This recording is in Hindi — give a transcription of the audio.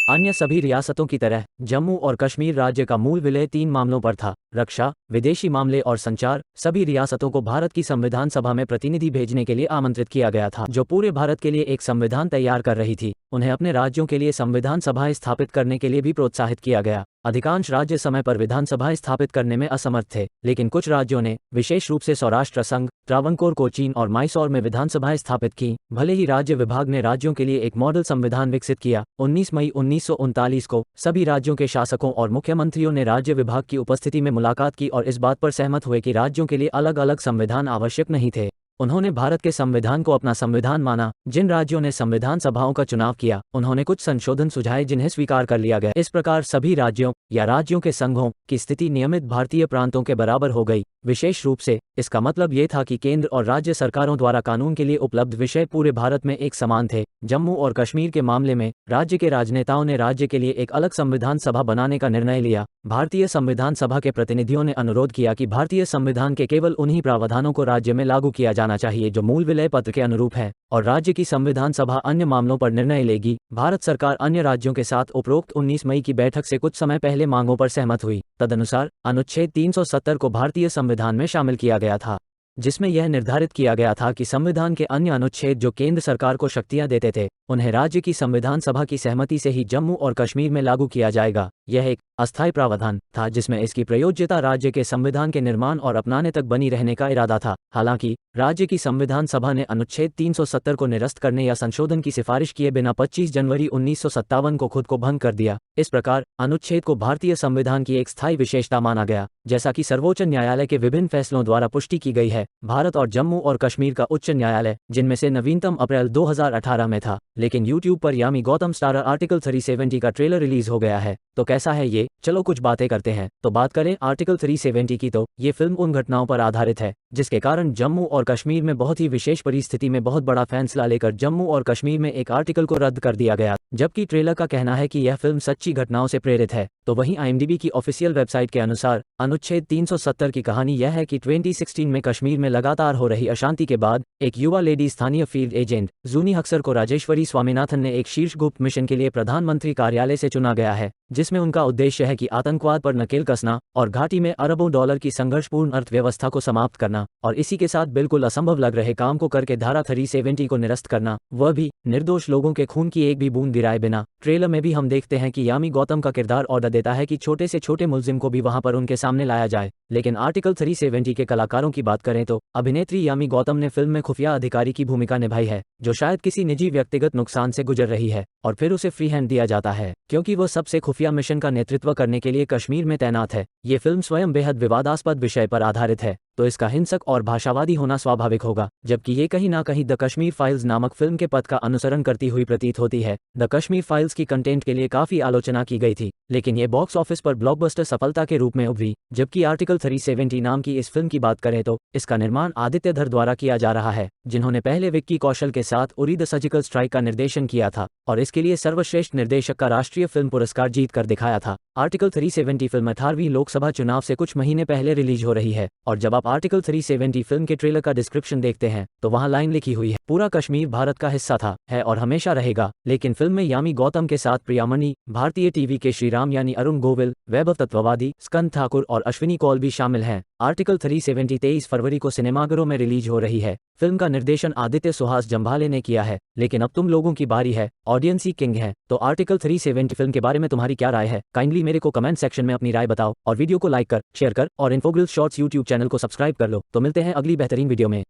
अन्य सभी रियासतों की तरह जम्मू और कश्मीर राज्य का मूल विलय 3 मामलों पर था: रक्षा, विदेशी मामले और संचार। सभी रियासतों को भारत की संविधान सभा में प्रतिनिधि भेजने के लिए आमंत्रित किया गया था, जो पूरे भारत के लिए एक संविधान तैयार कर रही थी। उन्हें अपने राज्यों के लिए संविधान सभाएं स्थापित करने के लिए भी प्रोत्साहित किया गया। अधिकांश राज्य समय पर विधानसभाएं स्थापित करने में असमर्थ थे, लेकिन कुछ राज्यों ने, विशेष रूप से सौराष्ट्र संघ, ट्रावंकोर, कोचीन और माइसौर में विधानसभाएं स्थापित की। भले ही राज्य विभाग ने राज्यों के लिए एक मॉडल संविधान विकसित किया, 19 मई 1939 को सभी राज्यों के शासकों और मुख्यमंत्रियों ने राज्य विभाग की उपस्थिति में मुलाकात की और इस बात पर सहमत हुए कि राज्यों के लिए अलग अलग संविधान आवश्यक नहीं थे। उन्होंने भारत के संविधान को अपना संविधान माना। जिन राज्यों ने संविधान सभाओं का चुनाव किया, उन्होंने कुछ संशोधन सुझाए जिन्हें स्वीकार कर लिया गया। इस प्रकार सभी राज्यों या राज्यों के संघों की स्थिति नियमित भारतीय प्रांतों के बराबर हो गई। विशेष रूप से इसका मतलब ये था कि केंद्र और राज्य सरकारों द्वारा कानून के लिए उपलब्ध विषय पूरे भारत में एक समान थे। जम्मू और कश्मीर के मामले में राज्य के राजनेताओं ने राज्य के लिए एक अलग संविधान सभा बनाने का निर्णय लिया। भारतीय संविधान सभा के प्रतिनिधियों ने अनुरोध किया कि भारतीय संविधान के केवल उन्हीं प्रावधानों को राज्य में लागू किया जाना चाहिए जो मूल विलय पत्र के अनुरूप है, और राज्य की संविधान सभा अन्य मामलों पर निर्णय लेगी। भारत सरकार अन्य राज्यों के साथ उपरोक्त 19 मई की बैठक से कुछ समय पहले मांगों पर सहमत हुई। तदनुसार अनुच्छेद 370 को भारतीय संविधान में शामिल किया गया था, जिसमें यह निर्धारित किया गया था कि संविधान के अन्य अनुच्छेद जो केंद्र सरकार को शक्तियां देते थे, उन्हें राज्य की संविधान सभा की सहमति से ही जम्मू और कश्मीर में लागू किया जाएगा। यह एक अस्थायी प्रावधान था जिसमें इसकी प्रयोज्यता राज्य के संविधान के निर्माण और अपनाने तक बनी रहने का इरादा था। हालांकि राज्य की संविधान सभा ने अनुच्छेद 370 को निरस्त करने या संशोधन की सिफारिश किए बिना 25 जनवरी 1957 को खुद को भंग कर दिया। इस प्रकार अनुच्छेद को भारतीय संविधान की एक स्थायी विशेषता माना गया, जैसा कि सर्वोच्च न्यायालय के विभिन्न फैसलों द्वारा पुष्टि की गई है। भारत और जम्मू और कश्मीर का उच्च न्यायालय, जिनमें से नवीनतम अप्रैल 2018 में था, लेकिन यूट्यूब पर यामी गौतम स्टारर आर्टिकल 370 का ट्रेलर रिलीज हो गया है। तो कैसा है ये? चलो कुछ बातें करते हैं। तो बात करें आर्टिकल 370 की, तो ये फिल्म उन घटनाओं पर आधारित है जिसके कारण जम्मू और कश्मीर में बहुत ही विशेष परिस्थिति में बहुत बड़ा फैसला लेकर जम्मू और कश्मीर में एक आर्टिकल को रद्द कर दिया गया, जबकि ट्रेलर का कहना है कि यह फिल्म सच्ची घटनाओं से प्रेरित है। तो वहीं IMDb की ऑफिशियल वेबसाइट के अनुसार अनुच्छेद 370 की कहानी यह है कि 2016 में कश्मीर में लगातार हो रही अशांति के बाद एक युवा लेडी स्थानीय फील्ड एजेंट जूनी हक्सर को राजेश्वरी स्वामीनाथन ने एक शीर्ष गुप्त मिशन के लिए प्रधानमंत्री कार्यालय से चुना गया है, जिसमें उनका उद्देश्य है कि आतंकवाद पर नकेल कसना और घाटी में अरबों डॉलर की संघर्षपूर्ण अर्थव्यवस्था को समाप्त करना, और इसी के साथ बिल्कुल असंभव लग रहे काम को करके धारा 370 को निरस्त करना, वह भी निर्दोष लोगों के खून की एक भी बूंद गिराए बिना। ट्रेलर में भी हम देखते हैं कि यामी गौतम का किरदार ऑर्डर देता है कि छोटे से छोटे मुलजिम को भी वहां पर उनके सामने लाया जाए। लेकिन आर्टिकल 370 के कलाकारों की बात करें तो अभिनेत्री यामी गौतम ने फिल्म में खुफिया अधिकारी की भूमिका निभाई है, जो शायद किसी निजी व्यक्तिगत नुकसान से गुजर रही है और फिर उसे फ्री हैंड दिया जाता है क्योंकि वह सबसे खुफिया मिशन का नेतृत्व करने के लिए कश्मीर में तैनात है। ये फिल्म स्वयं बेहद विवादास्पद विषय पर आधारित है, तो इसका हिंसक और भाषावादी होना स्वाभाविक होगा, जबकि ये कहीं ना कहीं द कश्मीर फाइल्स नामक फिल्म के पथ का अनुसरण करती हुई प्रतीत होती है। द कश्मीर फाइल्स की कंटेंट के लिए काफी आलोचना की गई थी, लेकिन ये बॉक्स ऑफिस पर ब्लॉकबस्टर सफलता के रूप में उभरी। जबकि आर्टिकल 370 नाम की इस फिल्म की बात करें तो इसका निर्माण आदित्य धर द्वारा किया जा रहा है, जिन्होंने पहले विक्की कौशल के साथ उरी द सर्जिकल स्ट्राइक का निर्देशन किया था और इसके लिए सर्वश्रेष्ठ निर्देशक का राष्ट्रीय फिल्म पुरस्कार जीत कर दिखाया था। आर्टिकल 370 फिल्म 18वीं लोकसभा चुनाव से कुछ महीने पहले रिलीज हो रही है, और जब आप आर्टिकल 370 फिल्म के ट्रेलर का डिस्क्रिप्शन देखते हैं तो वहां लाइन लिखी हुई है, पूरा कश्मीर भारत का हिस्सा था, है और हमेशा रहेगा। लेकिन फिल्म में यामी गौतम के साथ प्रियामणि, भारतीय टीवी के श्रीराम यानी अरुण गोविल, वैभव तत्ववादी, स्कंद ठाकुर और अश्विनी कौल भी शामिल हैं। आर्टिकल 370 23 फरवरी को सिनेमाघरों में रिलीज हो रही है। फिल्म का निर्देशन आदित्य सुहास जंभाले ने किया है। लेकिन अब तुम लोगों की बारी है, ऑडियंस ही किंग है। तो आर्टिकल 370 फिल्म के बारे में तुम्हारी क्या राय है? काइंडली मेरे को कमेंट सेक्शन में अपनी राय बताओ और वीडियो को लाइक कर, शेयर कर और इन्फोग्रिल्स शॉर्ट्स यूट्यूब चैनल को सब्सक्राइब कर लो। तो मिलते हैं अगली बेहतरीन वीडियो में।